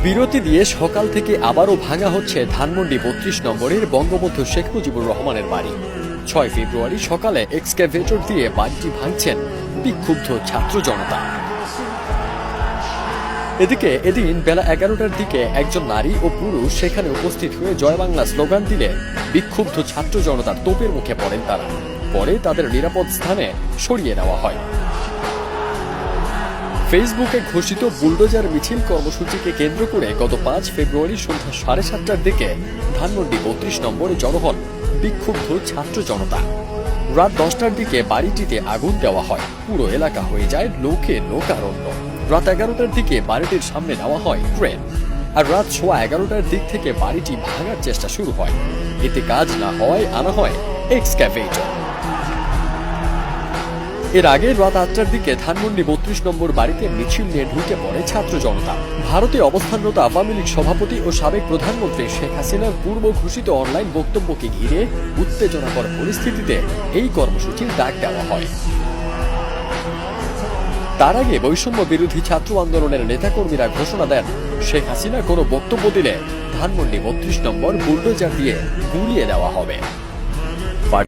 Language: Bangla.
বিরতি দিয়ে সকাল থেকে আবারও ভাঙা হচ্ছে ধানমন্ডি ৩২ নম্বরের বঙ্গবন্ধু শেখ মুজিবুর রহমানের বাড়ি। ৬ ফেব্রুয়ারি সকালে এক্সক্যাভেটর দিয়ে বাড়িটি ভাঙছেন বিক্ষুব্ধ ছাত্র জনতা। এদিকে এদিন বেলা ১১টার দিকে একজন নারী ও পুরুষ সেখানে উপস্থিত হয়ে জয় বাংলা স্লোগান দিলে বিক্ষুব্ধ ছাত্র জনতার তোপের মুখে পড়েন তারা। পরে তাদের নিরাপদ স্থানে সরিয়ে নেওয়া হয়। ফেসবুকে ঘোষিত বুলডোজার মিছিল কর্মসূচিকে কেন্দ্র করে গত ৫ ফেব্রুয়ারি সন্ধ্যা ৭:৩০টার দিকে ধানমন্ডি ৩২ নম্বরে জড়ো হন বিক্ষুব্ধ ছাত্র জনতা। রাত ১০টার দিকে বাড়িটিতে আগুন দেওয়া হয়। পুরো এলাকা হয়ে যায় লোকে লোকারণ্য। রাত ১১টার দিকে বাড়িটির সামনে নেওয়া হয় ক্রেন। আর রাত ১১:১৫টার দিক থেকে বাড়িটি ভাঙার চেষ্টা শুরু হয়। এতে কাজ না হওয়ায় আনা হয় এক্সক্যাভেটর। এর আগে রাত ৮টার দিকে ধানমন্ডি ৩২ নম্বর বাড়িতে মিছিল নিয়ে ঢুকে পড়ে ছাত্র জনতা। ভারতে অবস্থানরত আওয়ামী লীগ সভাপতি ও সাবেক প্রধানমন্ত্রী শেখ হাসিনার পূর্ব ঘোষিত অনলাইন বক্তব্যকে ঘিরে উত্তেজনাকর পরিস্থিতিতে এই কর্মসূচির ডাক দেওয়া হয়। তার আগে বৈষম্য বিরোধী ছাত্র আন্দোলনের নেতাকর্মীরা ঘোষণা দেন, শেখ হাসিনা কোনো বক্তব্য দিলে ধানমন্ডি ৩২ নম্বর বুলডোজার দিয়ে গুলিয়ে দেওয়া হবে।